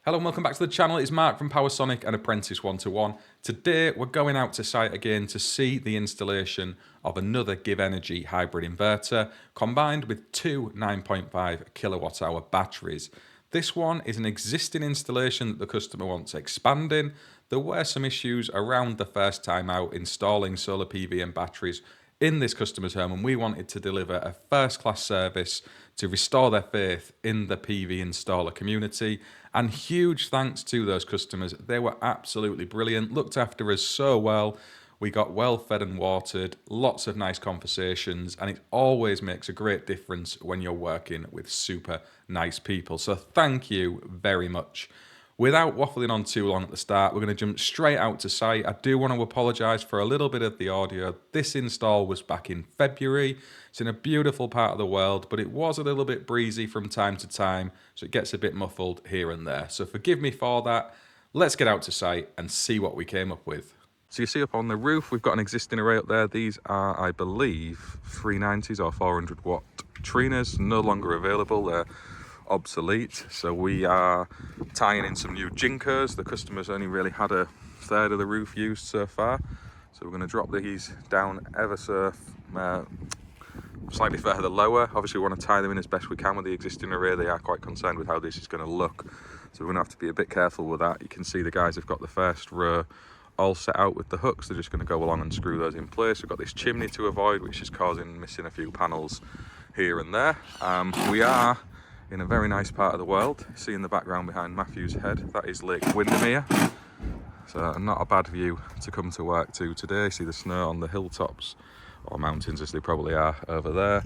Hello and welcome back to the channel. It's Mark from PowerSonic and Apprentice 121. Today we're going out to site again to see the installation of another GivEnergy hybrid inverter combined with two 9.5 kilowatt hour batteries. This one is an existing installation that the customer wants expanding. There were some issues around the first time out installing solar PV and batteries in this customer's home, and we wanted to deliver a first-class service to restore their faith in the PV installer community. And huge thanks to those customers. They were absolutely brilliant, looked after us so well. We got well fed and watered, lots of nice conversations, and it always makes a great difference when you're working with super nice people. So thank you very much. Without waffling on too long at the start, we're going to jump straight out to site. I do want to apologise for a little bit of the audio. This install was back in February. It's in a beautiful part of the world, but it was a little bit breezy from time to time, so it gets a bit muffled here and there. So forgive me for that. Let's get out to site and see what we came up with. So you see up on the roof, we've got an existing array up there. These are, I believe, 390s or 400 watt Trinas, no longer available. They're obsolete, so we are tying in some new Jinkos. The customer's only really had a third of the roof used so far, so we're going to drop these down ever so slightly further lower. Obviously we want to tie them in as best we can with the existing array. They are quite concerned with how this is going to look, so we're going to have to be a bit careful with that. You can see the guys have got the first row all set out with the hooks. They're just going to go along and screw those in place. We've got this chimney to avoid, which is causing missing a few panels here and there. We are in a very nice part of the world. See in the background behind Matthew's head, that is Lake Windermere. So not a bad view to come to work to today. See the snow on the hilltops, or mountains as they probably are over there.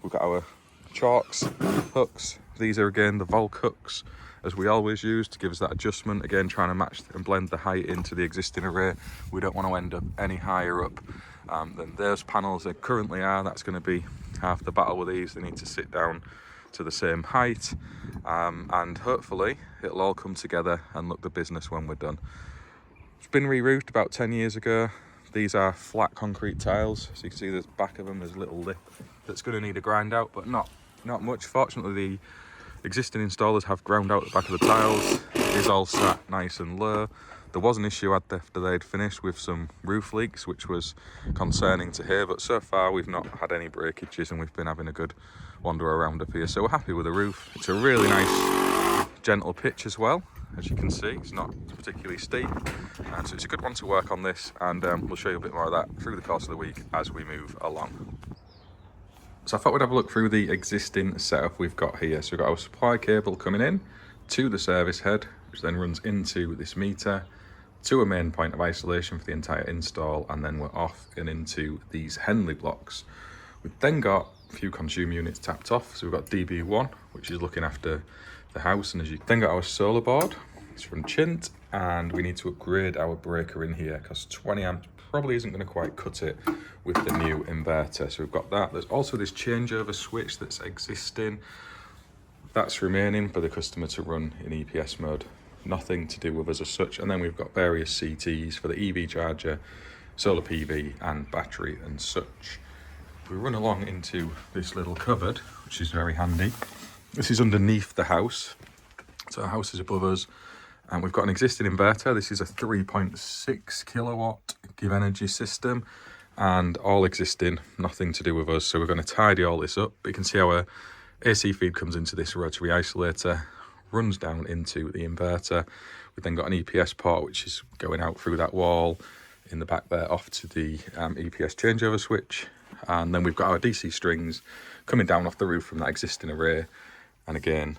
We've got our chalks, hooks. These are again the Volk hooks, as we always use, to give us that adjustment. Again, trying to match and blend the height into the existing array. We don't want to end up any higher up than those panels they currently are. That's going to be half the battle with these. They need to sit down to the same height, and hopefully it'll all come together and look the business when we're done. It's been re-roofed about 10 years ago. These are flat concrete tiles, so you can see the back of them, there's a little lip that's going to need a grind out, but not much. Fortunately, the existing installers have ground out the back of the tiles. It is all sat nice and low. There was an issue after they'd finished with some roof leaks, which was concerning to hear, but so far we've not had any breakages and we've been having a good wander around up here. So we're happy with the roof. It's a really nice gentle pitch as well. As you can see, it's not particularly steep, so it's a good one to work on this, and we'll show you a bit more of that through the course of the week as we move along. So I thought we'd have a look through the existing setup we've got here. So we've got our supply cable coming in to the service head, which then runs into this meter, to a main point of isolation for the entire install, and then we're off and into these Henley blocks. We've then got a few consumer units tapped off. So we've got DB1, which is looking after the house, and as you then got our solar board. It's from Chint, and we need to upgrade our breaker in here because 20 amps probably isn't going to quite cut it with the new inverter. So we've got that. There's also this changeover switch that's existing. That's remaining for the customer to run in EPS mode. Nothing to do with us as such. And then we've got various CTs for the EV charger, solar PV and battery and such. We run along into this little cupboard, which is very handy. This is underneath the house. So our house is above us, and we've got an existing inverter. This is a 3.6 kilowatt GivEnergy system, and all existing, nothing to do with us. So we're going to tidy all this up. But you can see our AC feed comes into this rotary isolator, runs down into the inverter. We've then got an EPS port, which is going out through that wall in the back there, off to the EPS changeover switch. And then we've got our DC strings coming down off the roof from that existing array. And again,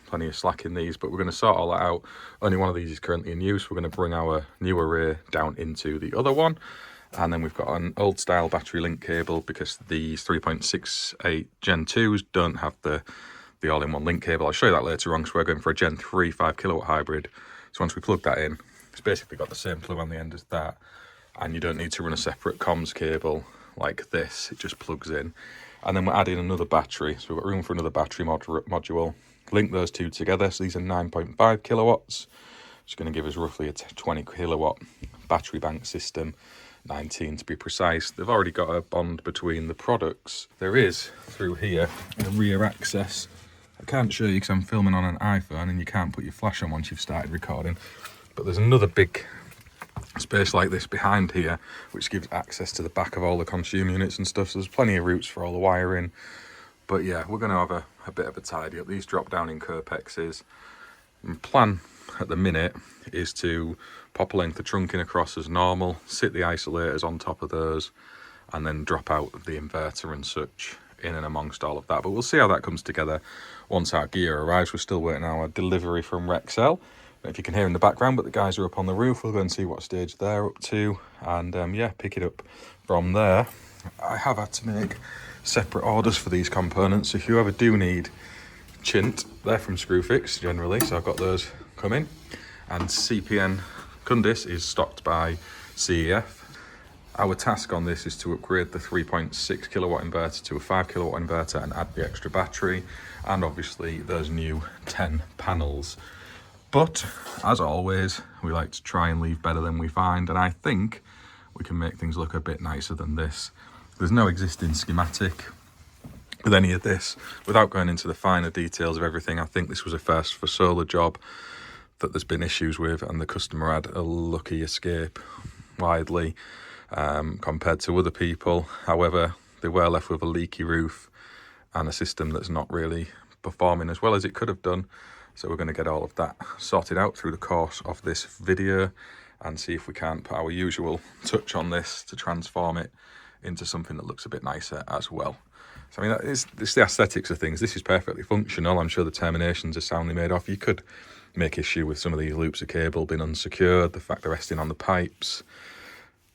plenty of slack in these, but we're going to sort all that out. Only one of these is currently in use. We're going to bring our new array down into the other one. And then we've got an old style battery link cable, because these 3.68 Gen 2s don't have the all-in-one link cable. I'll show you that later on, because we're going for a Gen 3 5 kilowatt hybrid. So once we plug that in, it's basically got the same plug on the end as that, and you don't need to run a separate comms cable like this. It just plugs in. And then we're adding another battery, so we've got room for another battery module. Link those two together. So these are 9.5 kilowatts. It's going to give us roughly a 20 kilowatt battery bank system, 19 to be precise. They've already got a bond between the products. There is, through here, a rear access I can't show you because I'm filming on an iPhone and you can't put your flash on once you've started recording. But there's another big space like this behind here, which gives access to the back of all the consumer units and stuff. So there's plenty of routes for all the wiring. But yeah, we're going to have a bit of a tidy up. These drop down in Kerpexes. And plan at the minute is to pop a length of trunking across as normal, sit the isolators on top of those, and then drop out the inverter and such in and amongst all of that. But we'll see how that comes together once our gear arrives. We're still waiting on our delivery from Rexel. If you can hear in the background, but the guys are up on the roof. We'll go and see what stage they're up to, and yeah, pick it up from there. I have had to make separate orders for these components. If you ever do need chint, they're from Screwfix generally, so I've got those coming. And CPN Kundis is stocked by CEF. Our task on this is to upgrade the 3.6 kilowatt inverter to a 5 kilowatt inverter and add the extra battery, and obviously those new 10 panels. But as always, we like to try and leave better than we find, and I think we can make things look a bit nicer than this. There's no existing schematic with any of this. Without going into the finer details of everything, I think this was a first for solar job that there's been issues with, and the customer had a lucky escape widely compared to other people. However, they were left with a leaky roof and a system that's not really performing as well as it could have done. So we're going to get all of that sorted out through the course of this video and see if we can put our usual touch on this to transform it into something that looks a bit nicer as well. So I mean, it's the aesthetics of things. This is perfectly functional. I'm sure the terminations are soundly made off. You could make issue with some of these loops of cable being unsecured, the fact they're resting on the pipes.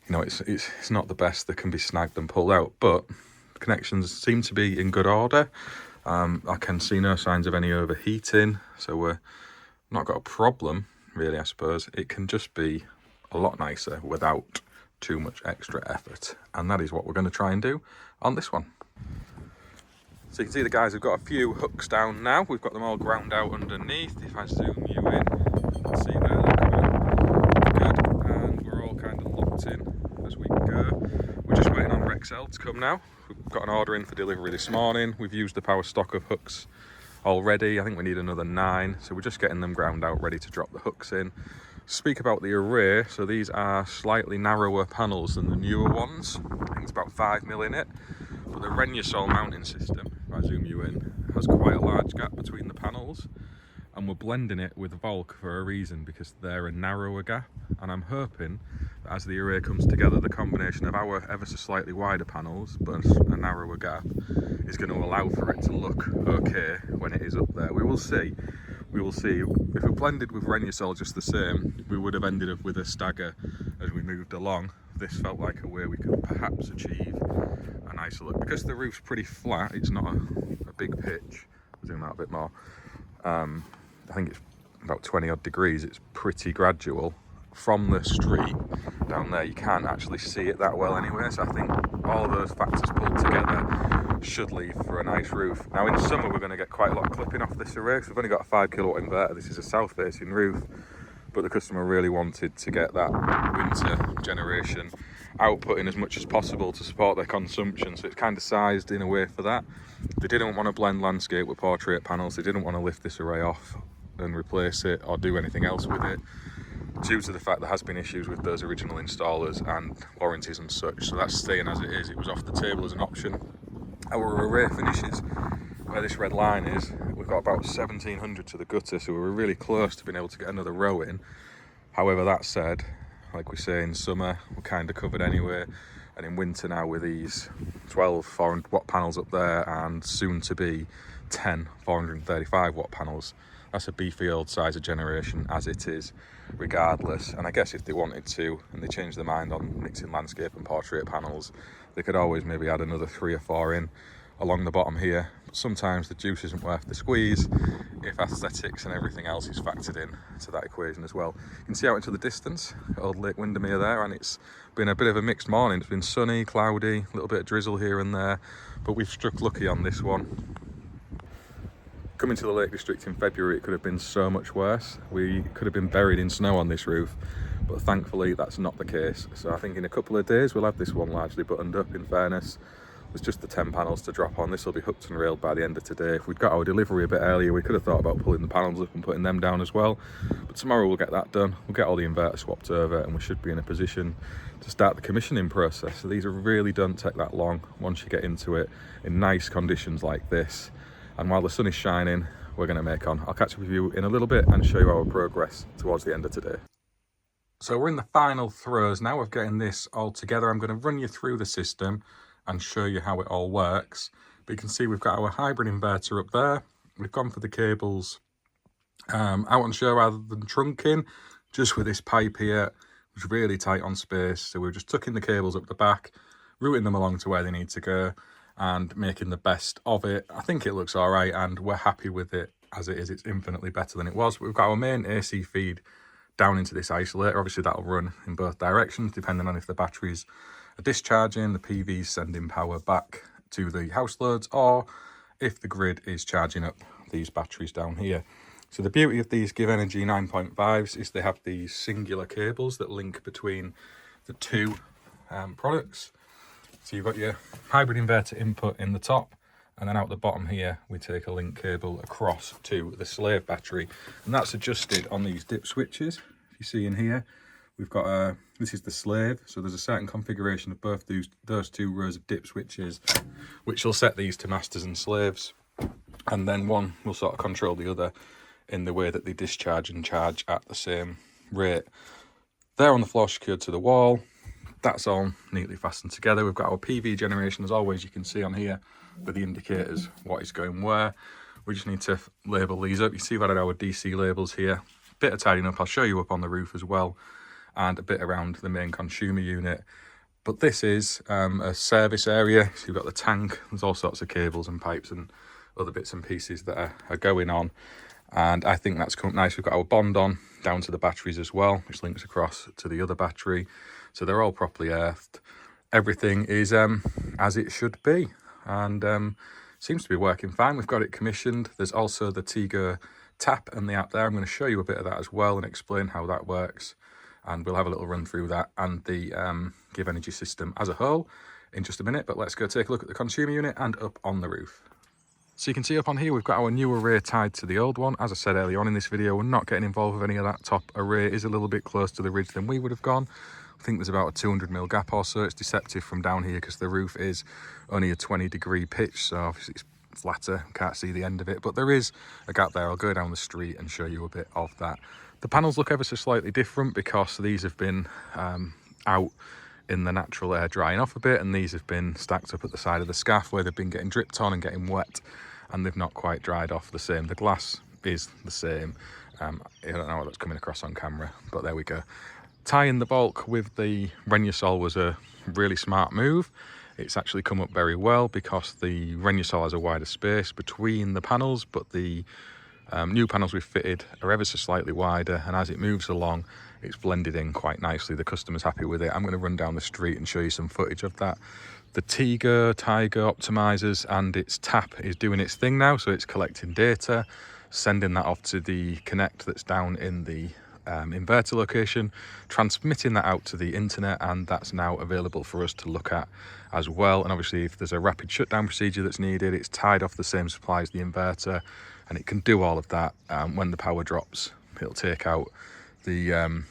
You know, it's not the best. They can be snagged and pulled out, but the connections seem to be in good order. I can see no signs of any overheating, so we're not got a problem, really, I suppose. It can just be a lot nicer without too much extra effort, and that is what we're going to try and do on this one. So you can see the guys have got a few hooks down now. We've got them all ground out underneath. If I zoom you in, you can see there they're good, and we're all kind of locked in as we go. We're just waiting on Rexel to come now. We've got an order in for delivery this morning. We've used up our stock of hooks already. I think we need another 9, so we're just getting them ground out, ready to drop the hooks in. Speak about the array, so these are slightly narrower panels than the newer ones. I think it's about 5mm in it, but the Renyasol mounting system, if I zoom you in, has quite a large gap between the panels, and we're blending it with Volk for a reason, because they're a narrower gap, and I'm hoping that as the array comes together, the combination of our ever so slightly wider panels but a narrower gap is going to allow for it to look okay when it is up there. We will see. If we blended with Renyasol just the same, we would have ended up with a stagger as we moved along. This felt like a way we could perhaps achieve a nicer look. Because the roof's pretty flat, it's not a big pitch. I'll zoom out a bit more. I think it's about 20 odd degrees. It's pretty gradual. From the street down there, you can't actually see it that well anyway. So I think all those factors pulled together should leave for a nice roof. Now in summer, we're going to get quite a lot of clipping off this array, because we've only got a 5 kilowatt inverter. This is a south-facing roof, but the customer really wanted to get that winter generation output in as much as possible to support their consumption, so it's kind of sized in a way for that. They didn't want to blend landscape with portrait panels. They didn't want to lift this array off and replace it or do anything else with it, due to the fact there has been issues with those original installers and warranties and such. So that's staying as it is. It was off the table as an option. Our array finishes where this red line is. We've got about 1700 to the gutter, so we were really close to being able to get another row in. However, that said, like we say, in summer we're kind of covered anyway, and in winter now with these 12 400 watt panels up there and soon to be 10 435 watt panels, that's a beefy old size of generation as it is regardless. And I guess if they wanted to and they changed their mind on mixing landscape and portrait panels, they could always maybe add another 3 or 4 in along the bottom here. But sometimes the juice isn't worth the squeeze if aesthetics and everything else is factored in to that equation as well. You can see out into the distance, old Lake Windermere there, and it's been a bit of a mixed morning. It's been sunny, cloudy, a little bit of drizzle here and there, but we've struck lucky on this one. Coming to the Lake District in February, it could have been so much worse. We could have been buried in snow on this roof, but thankfully that's not the case. So I think in a couple of days we'll have this one largely buttoned up, in fairness. There's just the 10 panels to drop on. This will be hooked and railed by the end of today. If we'd got our delivery a bit earlier, we could have thought about pulling the panels up and putting them down as well. But tomorrow we'll get that done. We'll get all the inverter swapped over and we should be in a position to start the commissioning process. So these really don't take that long once you get into it in nice conditions like this. And while the sun is shining, we're going to make on. I'll catch up with you in a little bit and show you our progress towards the end of today. So we're in the final throes now of getting this all together. I'm going to run you through the system and show you how it all works. But you can see we've got our hybrid inverter up there. We've gone for the cables out on show rather than trunking, just with this pipe here, which is really tight on space. So we're just tucking the cables up the back, routing them along to where they need to go, and making the best of it. I think it looks all right, and we're happy with it as it is. It's infinitely better than it was. We've got our main AC feed down into this isolator. Obviously that'll run in both directions depending on if the batteries are discharging, the PV's sending power back to the house loads, or if the grid is charging up these batteries down here. So the beauty of these GivEnergy 9.5s is they have these singular cables that link between the two products. So you've got your hybrid inverter input in the top, and then out the bottom here we take a link cable across to the slave battery, and that's adjusted on these dip switches. If you see in here, we've got this is the slave, so there's a certain configuration of both those two rows of dip switches which will set these to masters and slaves, and then one will sort of control the other in the way that they discharge and charge at the same rate. They're on the floor secured to the wall. That's all neatly fastened together. We've got our PV generation as always. You can see on here with the indicators what is going where. We just need to label these up. You see we've added our DC labels here. Bit of tidying up, I'll show you up on the roof as well, and a bit around the main consumer unit. But this is a service area. So you've got the tank, there's all sorts of cables and pipes and other bits and pieces that are going on, and I think that's come up nice. We've got our bond on down to the batteries as well, which links across to the other battery, so they're all properly earthed. Everything is as it should be, and seems to be working fine. We've got it commissioned. There's also the Tigo tap and the app there. I'm going to show you a bit of that as well and explain how that works, and we'll have a little run through that and the GivEnergy system as a whole in just a minute. But let's go take a look at the consumer unit and up on the roof. So you can see up on here we've got our new array tied to the old one. As I said earlier on in this video, we're not getting involved with any of that top array. It is a little bit close to the ridge than we would have gone. I think there's about a 200mm gap or so. It's deceptive from down here because the roof is only a 20-degree pitch, so obviously it's flatter, can't see the end of it, but there is a gap there. I'll go down the street and show you a bit of that. The panels look ever so slightly different because these have been out in the natural air drying off a bit, and these have been stacked up at the side of the scaff where they've been getting dripped on and getting wet, and they've not quite dried off the same. The glass is the same. I don't know what that's coming across on camera, but there we go. Tying the bulk with the Renyasol was a really smart move. It's actually come up very well because the Renyasol has a wider space between the panels, but the new panels we've fitted are ever so slightly wider, and as it moves along it's blended in quite nicely. The customer's happy with it. I'm going to run down the street and show you some footage of that. The Tigo optimizers and its tap is doing its thing now, so it's collecting data, sending that off to the Connect that's down in the inverter location, transmitting that out to the internet, and that's now available for us to look at as well. And obviously if there's a rapid shutdown procedure that's needed, it's tied off the same supply as the inverter, and it can do all of that. When the power drops, it'll take out the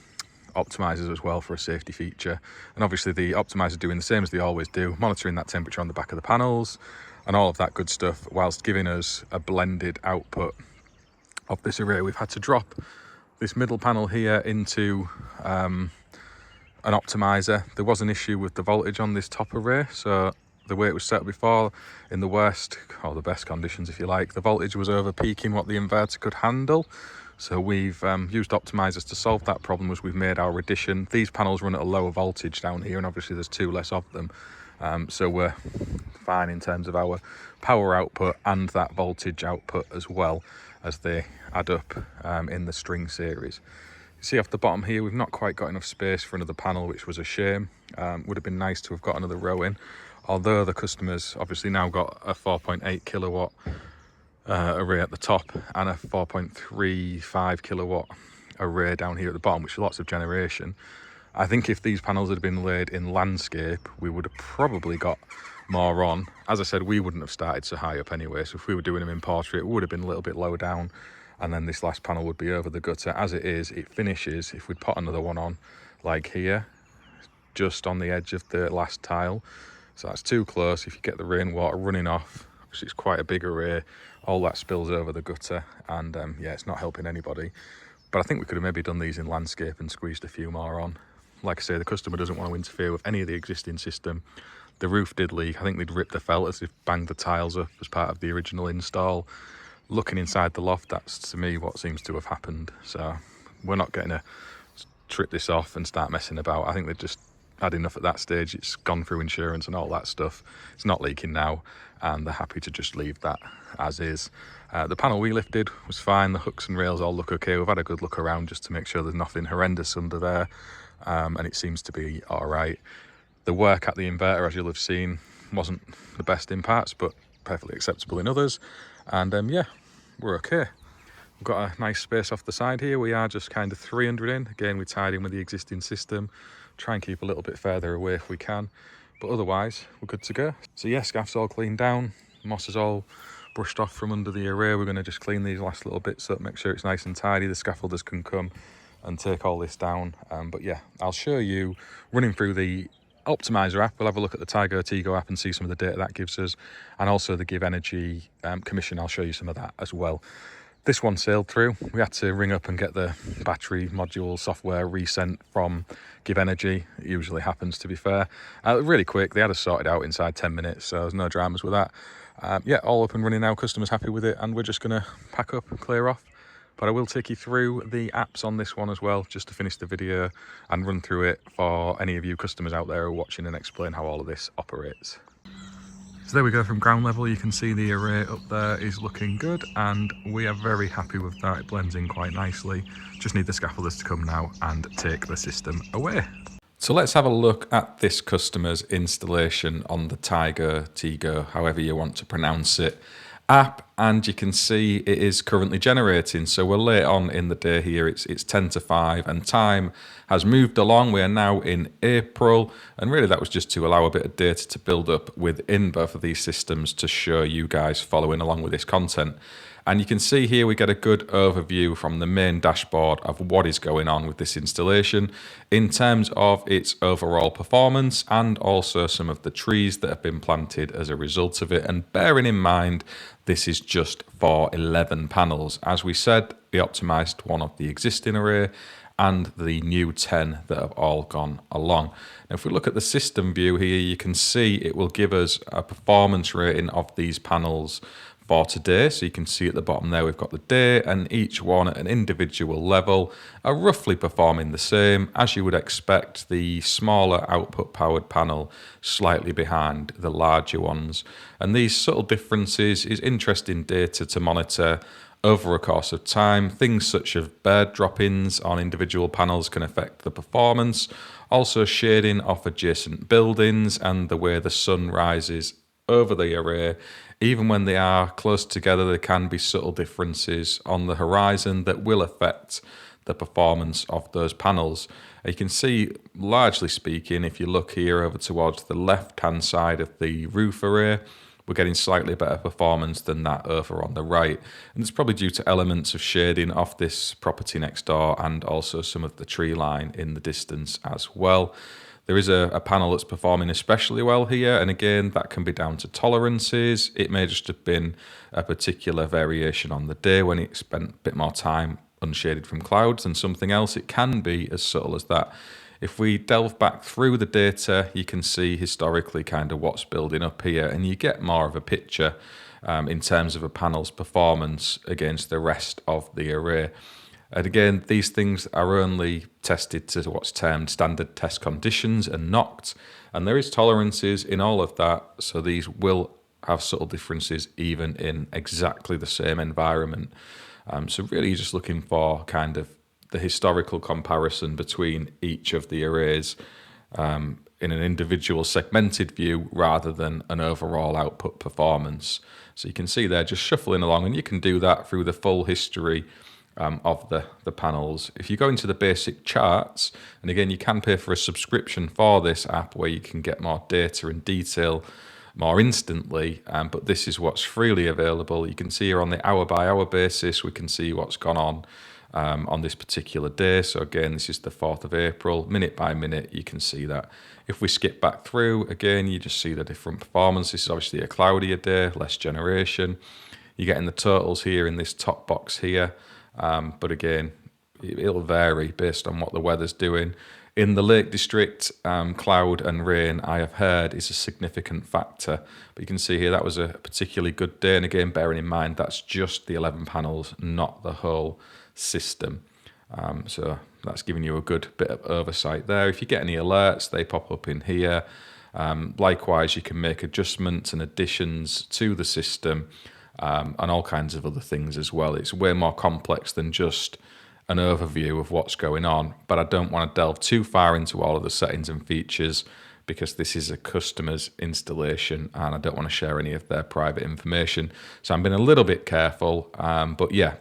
optimizers as well for a safety feature. And obviously the optimizers doing the same as they always do, monitoring that temperature on the back of the panels and all of that good stuff, whilst giving us a blended output of this array. We've had to drop this middle panel here into an optimizer. There was an issue with the voltage on this top array, so the way it was set before, in the worst or the best conditions if you like, the voltage was over peaking what the inverter could handle. So we've used optimizers to solve that problem as we've made our addition. These panels run at a lower voltage down here, and obviously there's two less of them, so we're fine in terms of our power output and that voltage output as well, as they add up in the string series. You see off the bottom here we've not quite got enough space for another panel, which was a shame. Would have been nice to have got another row in, although the customers obviously now got a 4.8 kilowatt array at the top and a 4.35 kilowatt array down here at the bottom, which is lots of generation. I think if these panels had been laid in landscape, we would have probably got more on. As I said, we wouldn't have started so high up anyway, so if we were doing them in portrait, it would have been a little bit low down, and then this last panel would be over the gutter. As it is, it finishes, if we'd put another one on, like here, just on the edge of the last tile, so that's too close. If you get the rainwater running off, which is quite a big array, all that spills over the gutter, and yeah, it's not helping anybody. But I think we could have maybe done these in landscape and squeezed a few more on. Like I say, the customer doesn't want to interfere with any of the existing system. The roof did leak. I think they'd ripped the felt as they've banged the tiles up as part of the original install. Looking inside the loft, that's to me what seems to have happened. So we're not going to trip this off and start messing about. I think they've just had enough at that stage. It's gone through insurance and all that stuff. It's not leaking now, and they're happy to just leave that as is. The panel we lifted was fine. The hooks and rails all look okay. We've had a good look around just to make sure there's nothing horrendous under there. And it seems to be all right. The work at the inverter, as you'll have seen, wasn't the best in parts, but perfectly acceptable in others. And yeah, we're okay. We've got a nice space off the side here. We are just kind of 300 in. Again, we tied in with the existing system. Try and keep a little bit further away if we can, but otherwise we're good to go. So yeah, scaff's all cleaned down. Moss is all brushed off from under the array. We're going to just clean these last little bits up, make sure it's nice and tidy. The scaffolders can come and take all this down. But yeah, I'll show you running through the optimizer app. We'll have a look at the Tigo Tego app and see some of the data that gives us, and also the GivEnergy commission. I'll show you some of that as well. This one sailed through. We had to ring up and get the battery module software resent from GivEnergy. It usually happens, to be fair. Really quick, they had us sorted out inside 10 minutes, so there's no dramas with that. Yeah, all up and running now. Customers happy with it, and we're just going to pack up and clear off. But I will take you through the apps on this one as well, just to finish the video and run through it for any of you customers out there who are watching and explain how all of this operates. So there we go, from ground level you can see the array up there is looking good, and we are very happy with that. It blends in quite nicely. Just need the scaffolders to come now and take the system away. So let's have a look at this customer's installation on the Tigo, Tego, however you want to pronounce it, app, and you can see it is currently generating. So we're late on in the day here. It's 10 to 5 and time has moved along. We are now in April, and really that was just to allow a bit of data to build up within both of these systems to show you guys following along with this content. And you can see here we get a good overview from the main dashboard of what is going on with this installation in terms of its overall performance, and also some of the trees that have been planted as a result of it. And bearing in mind, this is just for 11 panels. As we said, we optimized one of the existing array and the new 10 that have all gone along. Now, if we look at the system view here, you can see it will give us a performance rating of these panels for today. So you can see at the bottom there we've got the day, and each one at an individual level are roughly performing the same. As you would expect, the smaller output powered panel slightly behind the larger ones, and these subtle differences is interesting data to monitor over a course of time. Things such as bird drop-ins on individual panels can affect the performance, also shading off adjacent buildings and the way the sun rises over the array. Even when they are close together, there can be subtle differences on the horizon that will affect the performance of those panels. You can see, largely speaking, if you look here over towards the left-hand side of the roof array, we're getting slightly better performance than that over on the right. And it's probably due to elements of shading off this property next door, and also some of the tree line in the distance as well. There is a panel that's performing especially well here, and again, that can be down to tolerances. It may just have been a particular variation on the day when it spent a bit more time unshaded from clouds than something else. It can be as subtle as that. If we delve back through the data, you can see historically kind of what's building up here, and you get more of a picture in terms of a panel's performance against the rest of the array. And again, these things are only tested to what's termed standard test conditions and knocked, and there is tolerances in all of that, so these will have subtle differences even in exactly the same environment. So really you're just looking for kind of the historical comparison between each of the arrays in an individual segmented view rather than an overall output performance. So you can see there just shuffling along, and you can do that through the full history of the panels. If you go into the basic charts, and again, you can pay for a subscription for this app where you can get more data and detail more instantly, but this is what's freely available. You can see here on the hour by hour basis, we can see what's gone on this particular day. So again, this is the 4th of April, minute by minute, you can see that. If we skip back through, again, you just see the different performance. This is obviously a cloudier day, less generation. You're getting the totals here in this top box here. But again, it'll vary based on what the weather's doing. In the Lake District, cloud and rain, I have heard, is a significant factor. But you can see here that was a particularly good day. And again, bearing in mind, that's just the 11 panels, not the whole system. So that's giving you a good bit of oversight there. If you get any alerts, they pop up in here. Likewise, you can make adjustments and additions to the system and all kinds of other things as well. It's way more complex than just an overview of what's going on, but I don't want to delve too far into all of the settings and features because this is a customer's installation and I don't want to share any of their private information. So I'm being a little bit careful, but yeah,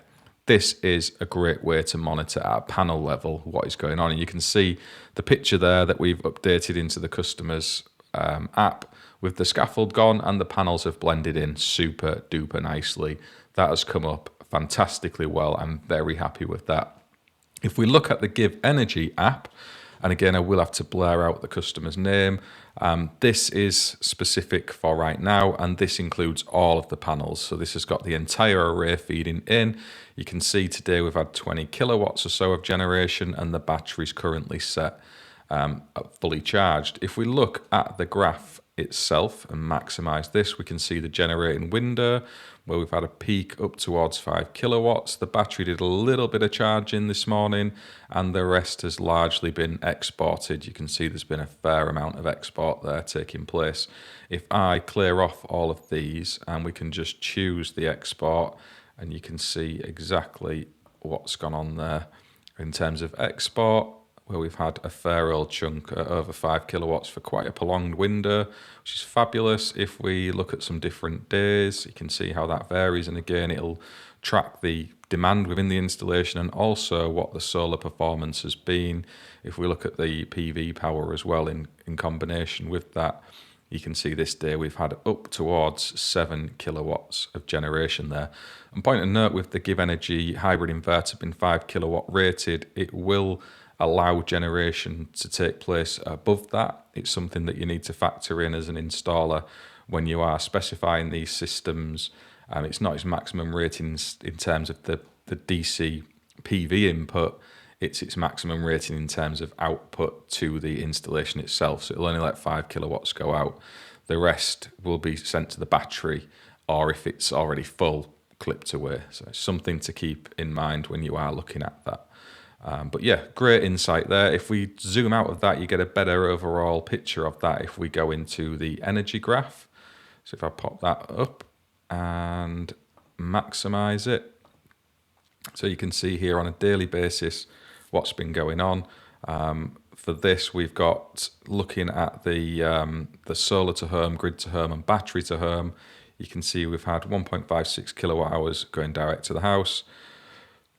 this is a great way to monitor at a panel level what is going on. And you can see the picture there that we've updated into the customer's app with the scaffold gone and the panels have blended in super duper nicely. That has come up fantastically well. I'm very happy with that. If we look at the GivEnergy app, and again, I will have to blur out the customer's name. This is specific for right now, and this includes all of the panels. So this has got the entire array feeding in. You can see today we've had 20 kilowatts or so of generation, and the battery's currently set fully charged. If we look at the graph itself and maximize this, we can see the generating window where we've had a peak up towards 5 kilowatts. The battery did a little bit of charging this morning and the rest has largely been exported. You can see there's been a fair amount of export there taking place. If I clear off all of these and we can just choose the export, and you can see exactly what's gone on there in terms of export, where we've had a fair old chunk at over 5 kilowatts for quite a prolonged window, which is fabulous. If we look at some different days, you can see how that varies. And again, it'll track the demand within the installation and also what the solar performance has been. If we look at the PV power as well in combination with that, you can see this day we've had up towards 7 kilowatts of generation there. And point of note with the GivEnergy hybrid inverter being 5 kilowatt rated, it will allow generation to take place above that. It's something that you need to factor in as an installer when you are specifying these systems. It's not its maximum ratings in terms of the DC PV input, it's its maximum rating in terms of output to the installation itself. So it'll only let 5 kilowatts go out. The rest will be sent to the battery, or if it's already full, clipped away. So it's something to keep in mind when you are looking at that. But yeah, great insight there. If we zoom out of that, you get a better overall picture of that if we go into the energy graph. So if I pop that up and maximize it, so you can see here on a daily basis what's been going on. For this, we've got looking at the solar to home, grid to home, and battery to home. You can see we've had 1.56 kilowatt hours going direct to the house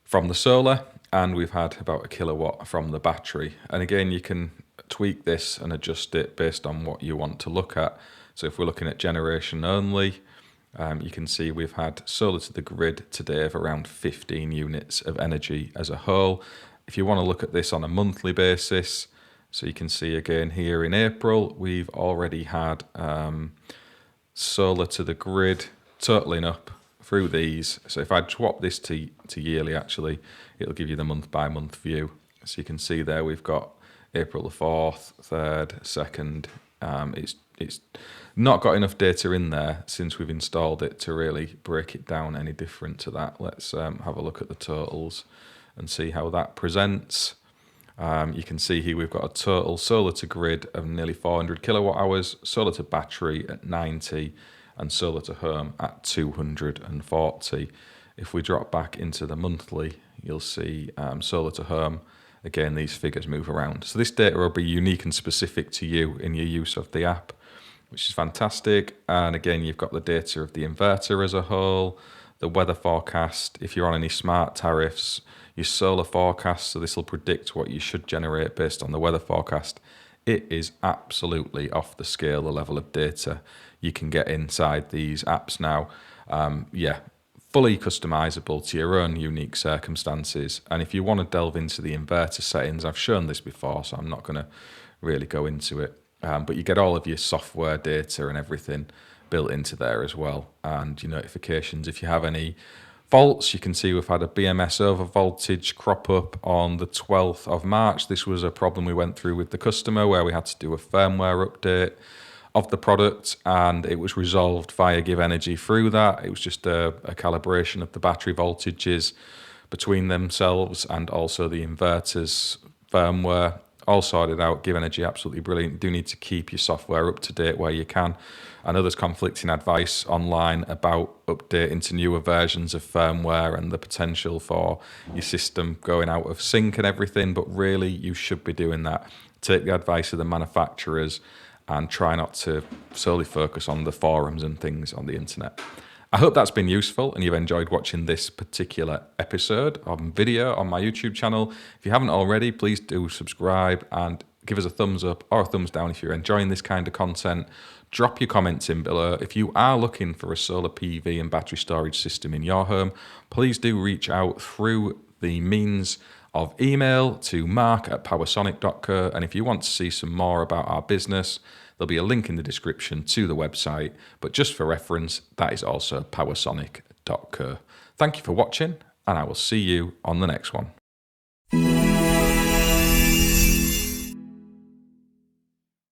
from the solar, and we've had about a kilowatt from the battery. And again, you can tweak this and adjust it based on what you want to look at. So if we're looking at generation only, you can see we've had solar to the grid today of around 15 units of energy as a whole. If you want to look at this on a monthly basis, so you can see again here in April, we've already had solar to the grid totaling up through these. So if I swap this to yearly, actually, it'll give you the month by month view. So you can see there we've got April the 4th, 3rd, 2nd. It's not got enough data in there since we've installed it to really break it down any different to that. Let's have a look at the totals and see how that presents. You can see here we've got a total solar to grid of nearly 400 kilowatt hours, solar to battery at 90, and solar to home at 240. If we drop back into the monthly, you'll see solar to home. Again, these figures move around. So this data will be unique and specific to you in your use of the app, which is fantastic. And again, you've got the data of the inverter as a whole, the weather forecast, if you're on any smart tariffs, your solar forecast, so this will predict what you should generate based on the weather forecast. It is absolutely off the scale, the level of data you can get inside these apps now. Yeah, fully customizable to your own unique circumstances. And if you want to delve into the inverter settings, I've shown this before, so I'm not going to really go into it. But you get all of your software data and everything built into there as well. And your notifications, if you have any faults, you can see we've had a BMS over voltage crop up on the 12th of March. This was a problem we went through with the customer where we had to do a firmware update of the product, and it was resolved via GivEnergy through that. It was just a calibration of the battery voltages between themselves and also the inverter's firmware, all sorted out. GivEnergy, absolutely brilliant. You do need to keep your software up to date where you can. I know there's conflicting advice online about updating to newer versions of firmware and the potential for your system going out of sync and everything, but really you should be doing that. Take the advice of the manufacturers and try not to solely focus on the forums and things on the internet. I hope that's been useful and you've enjoyed watching this particular episode on video on my YouTube channel. If you haven't already, please do subscribe and give us a thumbs up or a thumbs down if you're enjoying this kind of content. Drop your comments in below. If you are looking for a solar PV and battery storage system in your home, please do reach out through the means of email to mark@powersonic.co. And if you want to see some more about our business, there'll be a link in the description to the website. But just for reference, that is also powersonic.co. Thank you for watching, and I will see you on the next one.